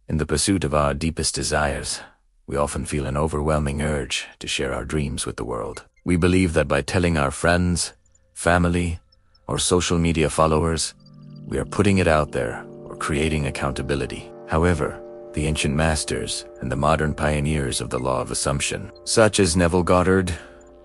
In the pursuit of our deepest desires, we often feel an overwhelming urge to share our dreams with the world. We believe that by telling our friends, family, or social media followers, we are putting it out there or creating accountability. However, the ancient masters and the modern pioneers of the law of assumption, such as Neville Goddard,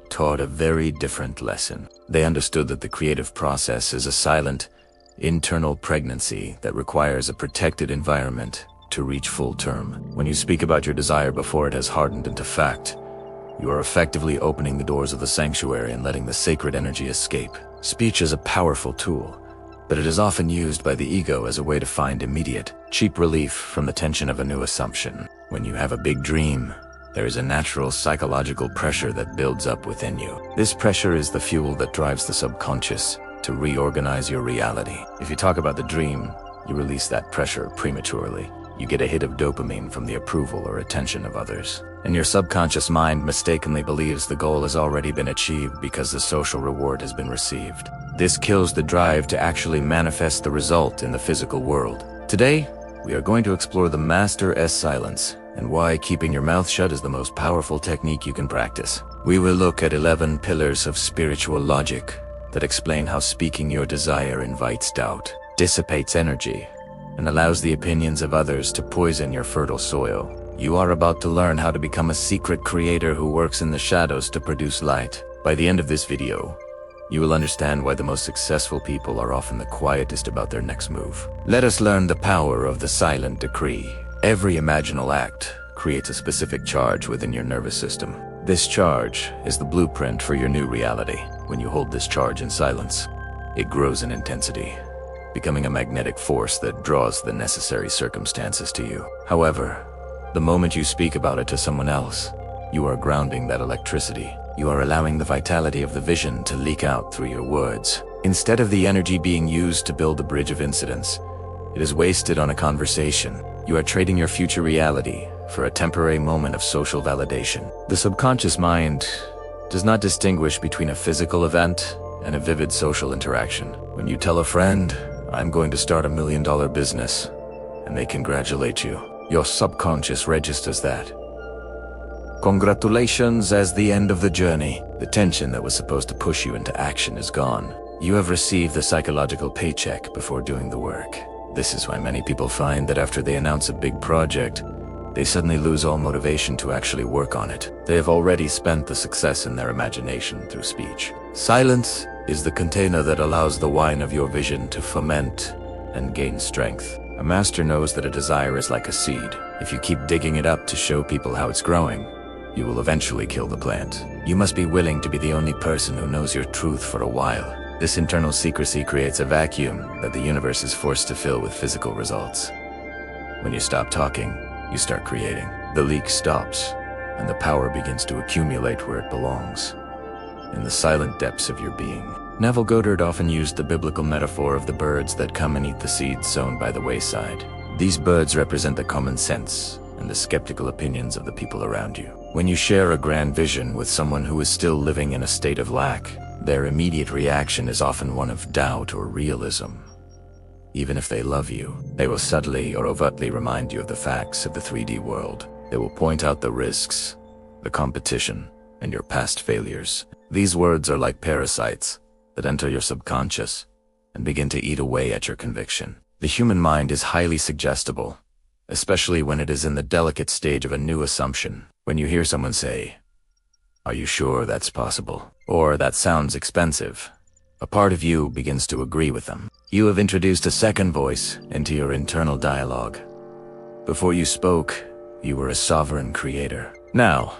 taught a very different lesson. They understood that the creative process is a silent, internal pregnancy that requires a protected environment to reach full term. When you speak about your desire before it has hardened into fact, you are effectively opening the doors of the sanctuary and letting the sacred energy escape. Speech is a powerful tool, but it is often used by the ego as a way to find immediate, cheap relief from the tension of a new assumption. When you have a big dream, there is a natural psychological pressure that builds up within you. This pressure is the fuel that drives the subconscious to reorganize your reality. If you talk about the dream, you release that pressure prematurely. You get a hit of dopamine from the approval or attention of others. And your subconscious mind mistakenly believes the goal has already been achieved because the social reward has been received. This kills the drive to actually manifest the result in the physical world. Today, we are going to explore the Master S silence and why keeping your mouth shut is the most powerful technique you can practice. We will look at 11 pillars of spiritual logic that explain how speaking your desire invites doubt, dissipates energy, and allows the opinions of others to poison your fertile soil. You are about to learn how to become a secret creator who works in the shadows to produce light. By the end of this video, you will understand why the most successful people are often the quietest about their next move. Let us learn the power of the silent decree. Every imaginal act creates a specific charge within your nervous system. This charge is the blueprint for your new reality. When you hold this charge in silence, it grows in intensity, becoming a magnetic force that draws the necessary circumstances to you. However, the moment you speak about it to someone else, you are grounding that electricity. You are allowing the vitality of the vision to leak out through your words. Instead of the energy being used to build a bridge of incidents, it is wasted on a conversation. You are trading your future reality for a temporary moment of social validation. The subconscious mind does not distinguish between a physical event and a vivid social interaction. When you tell a friend, "I'm going to start $1 million business," and they congratulate you, your subconscious registers that. Congratulations as the end of the journey. The tension that was supposed to push you into action is gone. You have received the psychological paycheck before doing the work. This is why many people find that after they announce a big project, they suddenly lose all motivation to actually work on it. They have already spent the success in their imagination through speech. Silence is the container that allows the wine of your vision to ferment and gain strength. A master knows that a desire is like a seed. If you keep digging it up to show people how it's growing, you will eventually kill the plant. You must be willing to be the only person who knows your truth for a while. This internal secrecy creates a vacuum that the universe is forced to fill with physical results. When you stop talking, you start creating. The leak stops, and the power begins to accumulate where it belongs, in the silent depths of your being. Neville Goddard often used the biblical metaphor of the birds that come and eat the seeds sown by the wayside. These birds represent the common sense and the skeptical opinions of the people around you. When you share a grand vision with someone who is still living in a state of lack, their immediate reaction is often one of doubt or realism. Even if they love you, they will subtly or overtly remind you of the facts of the 3D world. They will point out the risks, the competition, and your past failures. These words are like parasites that enter your subconscious and begin to eat away at your conviction. The human mind is highly suggestible, especially when it is in the delicate stage of a new assumption. When you hear someone say, "Are you sure that's possible?" or "That sounds expensive," a part of you begins to agree with them. You have introduced a second voice into your internal dialogue. Before you spoke, you were a sovereign creator. Now,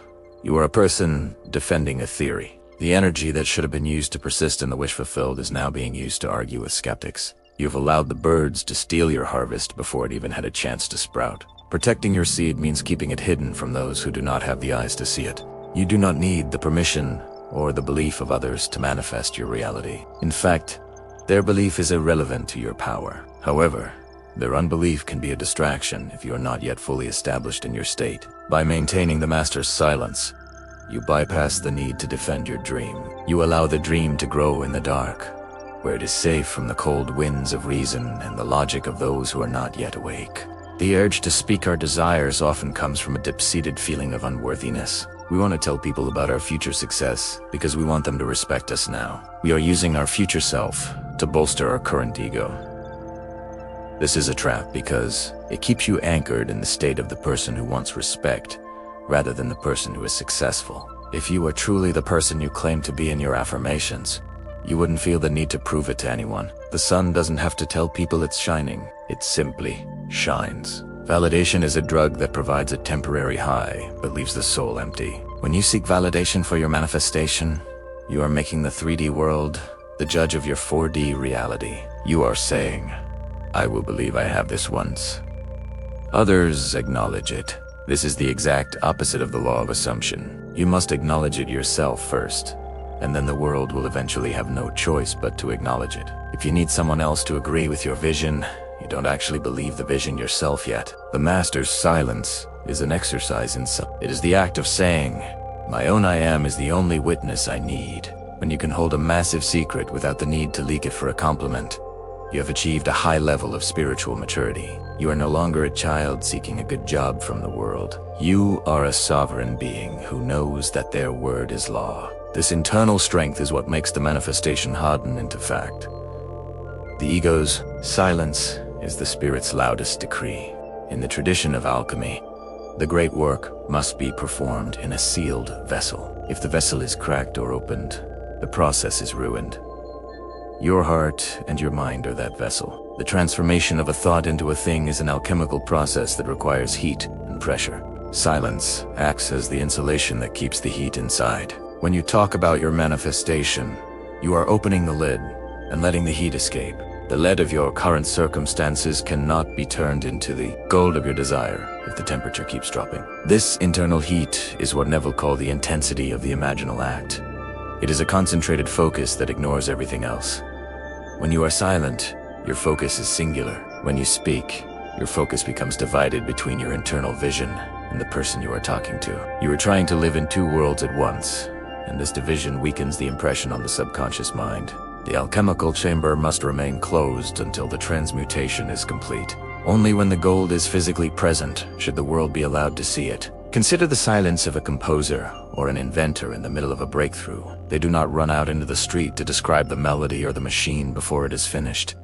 you are a person defending a theory. The energy that should have been used to persist in the wish fulfilled is now being used to argue with skeptics. You've allowed the birds to steal your harvest before it even had a chance to sprout. Protecting your seed means keeping it hidden from those who do not have the eyes to see it. You do not need the permission or the belief of others to manifest your reality. In fact, their belief is irrelevant to your power. However, their unbelief can be a distraction if you are not yet fully established in your state. By maintaining the master's silence, you bypass the need to defend your dream. You allow the dream to grow in the dark, where it is safe from the cold winds of reason and the logic of those who are not yet awake. The urge to speak our desires often comes from a deep-seated feeling of unworthiness. We want to tell people about our future success because we want them to respect us now. We are using our future self to bolster our current ego. This is a trap because it keeps you anchored in the state of the person who wants respect rather than the person who is successful. If you are truly the person you claim to be in your affirmations, you wouldn't feel the need to prove it to anyone. The sun doesn't have to tell people it's shining. It simply shines. Validation is a drug that provides a temporary high, but leaves the soul empty. When you seek validation for your manifestation, you are making the 3D world the judge of your 4D reality. You are saying, I will believe I have this once. Others acknowledge it. This is the exact opposite of the law of assumption. You must acknowledge it yourself first, and then the world will eventually have no choice but to acknowledge it. If you need someone else to agree with your vision, you don't actually believe the vision yourself yet. The master's silence is an exercise in it is the act of saying, my own I am is the only witness I need. When you can hold a massive secret without the need to leak it for a compliment, you have achieved a high level of spiritual maturity. You are no longer a child seeking a good job from the world. You are a sovereign being who knows that their word is law. This internal strength is what makes the manifestation harden into fact. The ego's silence is the spirit's loudest decree. In the tradition of alchemy, the great work must be performed in a sealed vessel. If the vessel is cracked or opened, the process is ruined. Your heart and your mind are that vessel. The transformation of a thought into a thing is an alchemical process that requires heat and pressure. Silence acts as the insulation that keeps the heat inside. When you talk about your manifestation, you are opening the lid and letting the heat escape. The lead of your current circumstances cannot be turned into the gold of your desire if the temperature keeps dropping. This internal heat is what Neville called the intensity of the imaginal act. It is a concentrated focus that ignores everything else. When you are silent, your focus is singular. When you speak, your focus becomes divided between your internal vision and the person you are talking to. You are trying to live in two worlds at once, and this division weakens the impression on the subconscious mind. The alchemical chamber must remain closed until the transmutation is complete. Only when the gold is physically present should the world be allowed to see it. Consider the silence of a composer or an inventor in the middle of a breakthrough. They do not run out into the street to describe the melody or the machine before it is finished.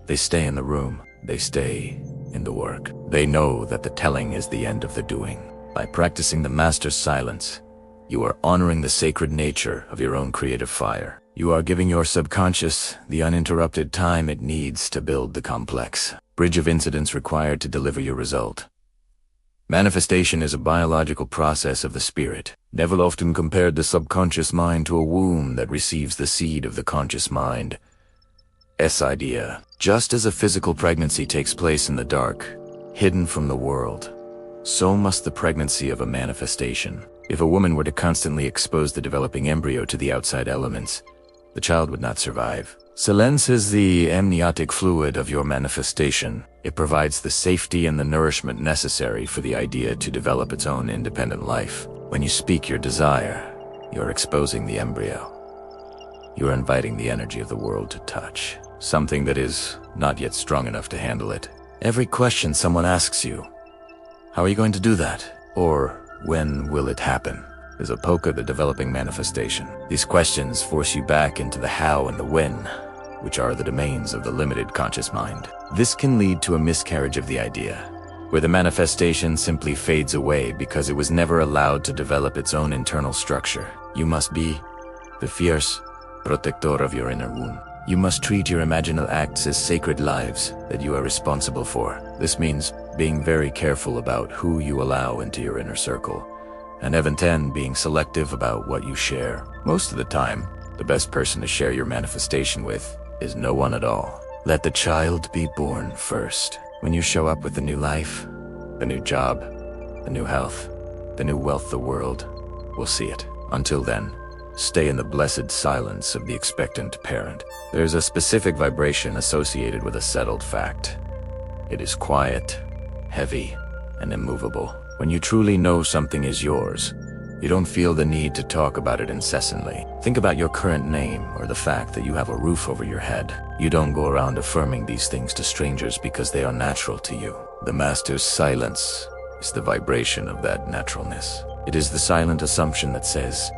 They stay in the room. They stay in the work. They know that the telling is the end of the doing. By practicing the master's silence, you are honoring the sacred nature of your own creative fire. You are giving your subconscious the uninterrupted time it needs to build the complex bridge of incidents required to deliver your result. Manifestation is a biological process of the spirit. Neville often compared the subconscious mind to a womb that receives the seed of the conscious mind. Idea. Just as a physical pregnancy takes place in the dark, hidden from the world, so must the pregnancy of a manifestation. If a woman were to constantly expose the developing embryo to the outside elements, the child would not survive. Silence is the amniotic fluid of your manifestation. It provides the safety and the nourishment necessary for the idea to develop its own independent life. When you speak your desire, you're exposing the embryo. You are inviting the energy of the world to touch, something that is not yet strong enough to handle it. Every question someone asks you, how are you going to do that? Or when will it happen? Is a poke of the developing manifestation. These questions force you back into the how and the when, which are the domains of the limited conscious mind. This can lead to a miscarriage of the idea, where the manifestation simply fades away because it was never allowed to develop its own internal structure. You must be the fierce protector of your inner womb. You must treat your imaginal acts as sacred lives that you are responsible for. This means being very careful about who you allow into your inner circle, and even then being selective about what you share. Most of the time, the best person to share your manifestation with is no one at all. Let the child be born first. When you show up with the new life, the new job, the new health, the new wealth, the world will see it. Until then, stay in the blessed silence of the expectant parent. There's a specific vibration associated with a settled fact. It is quiet, heavy, and immovable. When you truly know something is yours, You don't feel the need to talk about it incessantly. Think about your current name or the fact that you have a roof over your head. You don't go around affirming these things to strangers because they are natural to you. The Master's silence is the vibration of that naturalness. It is the silent assumption that says,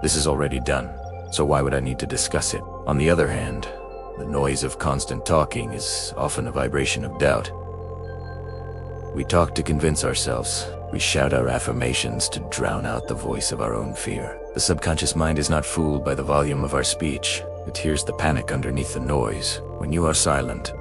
this is already done, so why would I need to discuss it? On the other hand, the noise of constant talking is often a vibration of doubt. We talk to convince ourselves. We shout our affirmations to drown out the voice of our own fear. The subconscious mind is not fooled by the volume of our speech. It hears the panic underneath the noise. When you are silent,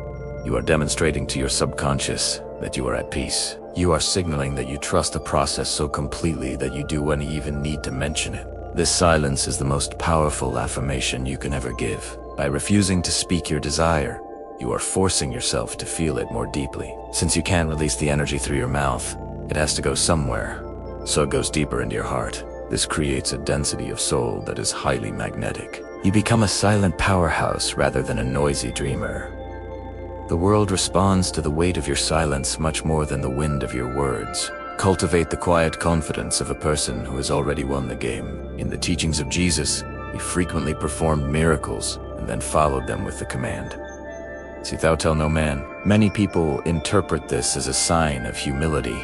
you are demonstrating to your subconscious that you are at peace. You are signaling that you trust the process so completely that you don't even need to mention it. This silence is the most powerful affirmation you can ever give. By refusing to speak your desire, you are forcing yourself to feel it more deeply. Since you can't release the energy through your mouth, it has to go somewhere, so it goes deeper into your heart. This creates a density of soul that is highly magnetic. You become a silent powerhouse rather than a noisy dreamer. The world responds to the weight of your silence much more than the wind of your words. Cultivate the quiet confidence of a person who has already won the game. In the teachings of Jesus, he frequently performed miracles and then followed them with the command, "See thou tell no man." Many people interpret this as a sign of humility,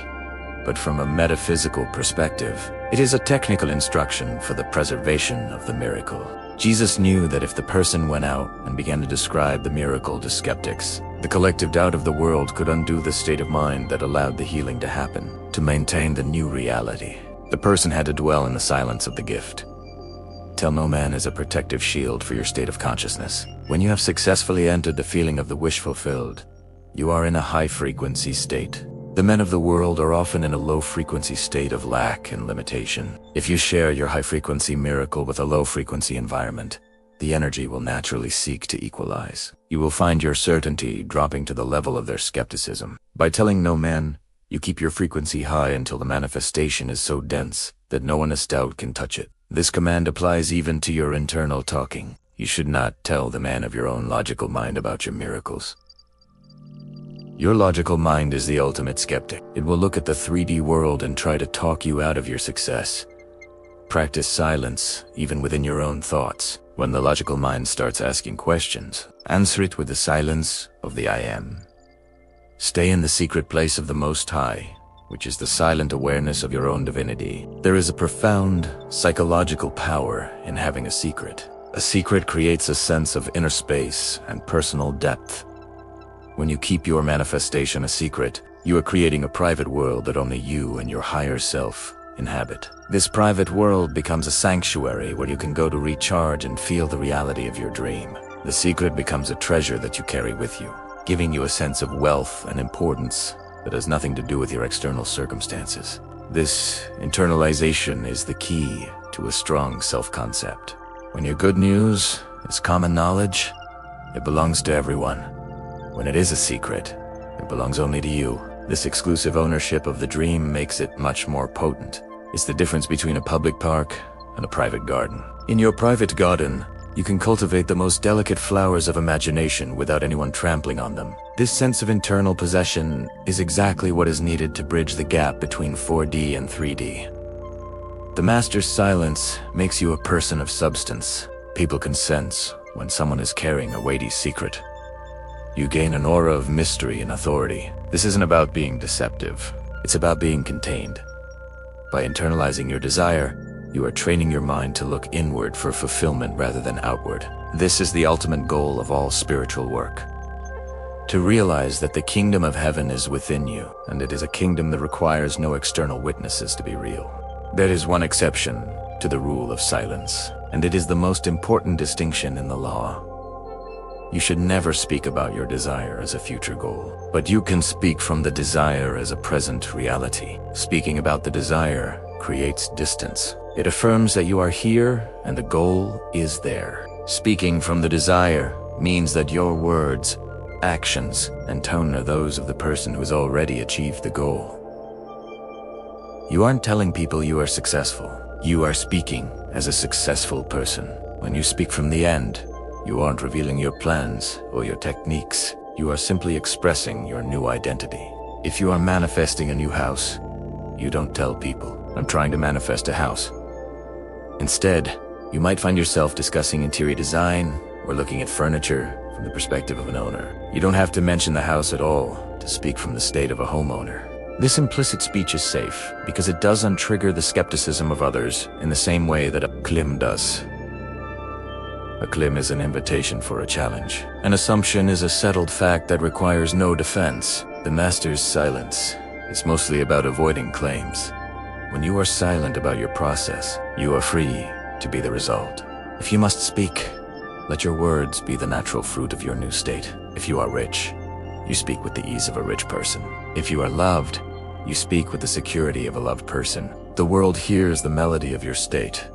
but from a metaphysical perspective, it is a technical instruction for the preservation of the miracle. Jesus knew that if the person went out and began to describe the miracle to skeptics, the collective doubt of the world could undo the state of mind that allowed the healing to happen. To maintain the new reality, the person had to dwell in the silence of the gift. Tell no man is a protective shield for your state of consciousness. When you have successfully entered the feeling of the wish fulfilled, you are in a high-frequency state. The men of the world are often in a low-frequency state of lack and limitation. If you share your high-frequency miracle with a low-frequency environment, the energy will naturally seek to equalize. You will find your certainty dropping to the level of their skepticism. By telling no man, you keep your frequency high until the manifestation is so dense that no one as doubt can touch it. This command applies even to your internal talking. You should not tell the man of your own logical mind about your miracles. Your logical mind is the ultimate skeptic. It will look at the 3D world and try to talk you out of your success. Practice silence, even within your own thoughts. When the logical mind starts asking questions, answer it with the silence of the I am. Stay in the secret place of the Most High, which is the silent awareness of your own divinity. There is a profound psychological power in having a secret. A secret creates a sense of inner space and personal depth. When you keep your manifestation a secret, you are creating a private world that only you and your higher self inhabit. This private world becomes a sanctuary where you can go to recharge and feel the reality of your dream. The secret becomes a treasure that you carry with you, giving you a sense of wealth and importance that has nothing to do with your external circumstances. This internalization is the key to a strong self-concept. When your good news is common knowledge, it belongs to everyone. When it is a secret, it belongs only to you. This exclusive ownership of the dream makes it much more potent. It's the difference between a public park and a private garden. In your private garden, you can cultivate the most delicate flowers of imagination without anyone trampling on them. This sense of internal possession is exactly what is needed to bridge the gap between 4D and 3D. The Master's silence makes you a person of substance. People can sense when someone is carrying a weighty secret. You gain an aura of mystery and authority. This isn't about being deceptive. It's about being contained. By internalizing your desire, you are training your mind to look inward for fulfillment rather than outward. This is the ultimate goal of all spiritual work. To realize that the kingdom of heaven is within you, and it is a kingdom that requires no external witnesses to be real. There is one exception to the rule of silence, and it is the most important distinction in the law. You should never speak about your desire as a future goal, but you can speak from the desire as a present reality. Speaking about the desire creates distance. It affirms that you are here and the goal is there. Speaking from the desire means that your words, actions, and tone are those of the person who has already achieved the goal. You aren't telling people you are successful. You are speaking as a successful person. When you speak from the end, you aren't revealing your plans or your techniques. You are simply expressing your new identity. If you are manifesting a new house, you don't tell people, "I'm trying to manifest a house." Instead, you might find yourself discussing interior design or looking at furniture from the perspective of an owner. You don't have to mention the house at all to speak from the state of a homeowner. This implicit speech is safe because it doesn't trigger the skepticism of others in the same way that a claim does. A claim is an invitation for a challenge. An assumption is a settled fact that requires no defense. The master's silence is mostly about avoiding claims. When you are silent about your process, you are free to be the result. If you must speak, let your words be the natural fruit of your new state. If you are rich, you speak with the ease of a rich person. If you are loved, you speak with the security of a loved person. The world hears the melody of your state,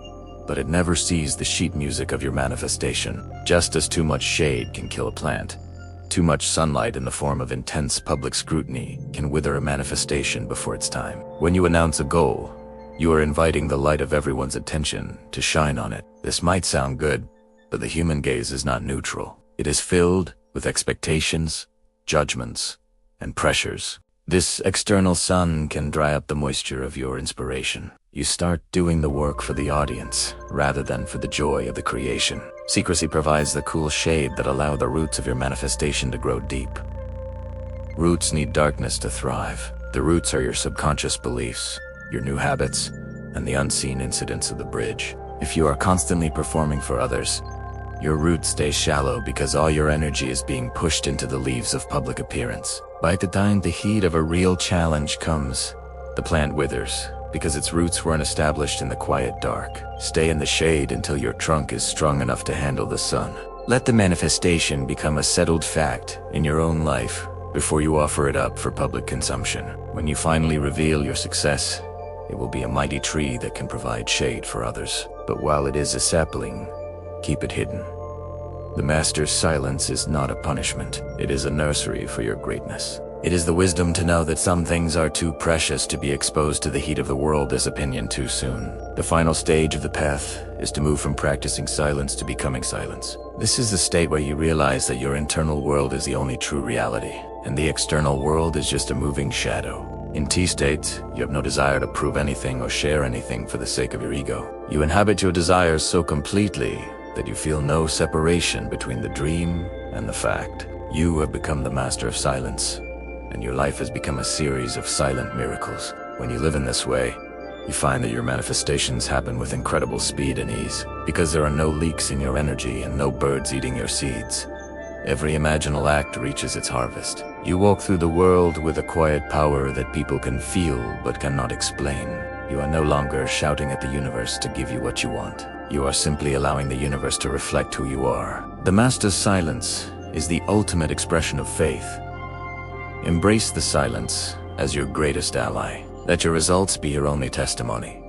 but it never sees the sheet music of your manifestation. Just as too much shade can kill a plant, too much sunlight in the form of intense public scrutiny can wither a manifestation before its time. When you announce a goal, you are inviting the light of everyone's attention to shine on it. This might sound good, but the human gaze is not neutral. It is filled with expectations, judgments, and pressures. This external sun can dry up the moisture of your inspiration. You start doing the work for the audience rather than for the joy of the creation. Secrecy provides the cool shade that allow the roots of your manifestation to grow deep. Roots need darkness to thrive. The roots are your subconscious beliefs, your new habits, and the unseen incidents of the bridge. If you are constantly performing for others, your roots stay shallow because all your energy is being pushed into the leaves of public appearance. By the time the heat of a real challenge comes, the plant withers because its roots weren't established in the quiet dark. Stay in the shade until your trunk is strong enough to handle the sun. Let the manifestation become a settled fact in your own life before you offer it up for public consumption. When you finally reveal your success, it will be a mighty tree that can provide shade for others. But while it is a sapling, keep it hidden. The master's silence is not a punishment. It is a nursery for your greatness. It is the wisdom to know that some things are too precious to be exposed to the heat of the world as opinion too soon. The final stage of the path is to move from practicing silence to becoming silence. This is the state where you realize that your internal world is the only true reality, and the external world is just a moving shadow. In T-state, you have no desire to prove anything or share anything for the sake of your ego. You inhabit your desires so completely that you feel no separation between the dream and the fact. You have become the master of silence, and your life has become a series of silent miracles. When you live in this way, you find that your manifestations happen with incredible speed and ease, because there are no leaks in your energy and no birds eating your seeds. Every imaginal act reaches its harvest. You walk through the world with a quiet power that people can feel but cannot explain. You are no longer shouting at the universe to give you what you want. You are simply allowing the universe to reflect who you are. The master's silence is the ultimate expression of faith. Embrace the silence as your greatest ally. Let your results be your only testimony.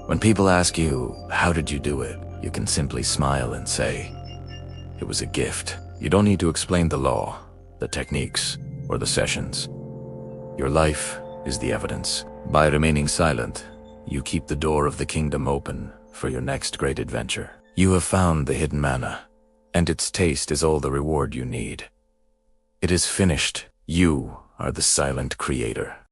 When people ask you, how did you do it? You can simply smile and say, it was a gift. You don't need to explain the law, the techniques, or the sessions. Your life is the evidence. By remaining silent, you keep the door of the kingdom open for your next great adventure. You have found the hidden manna, and its taste is all the reward you need. It is finished. You are the silent creator.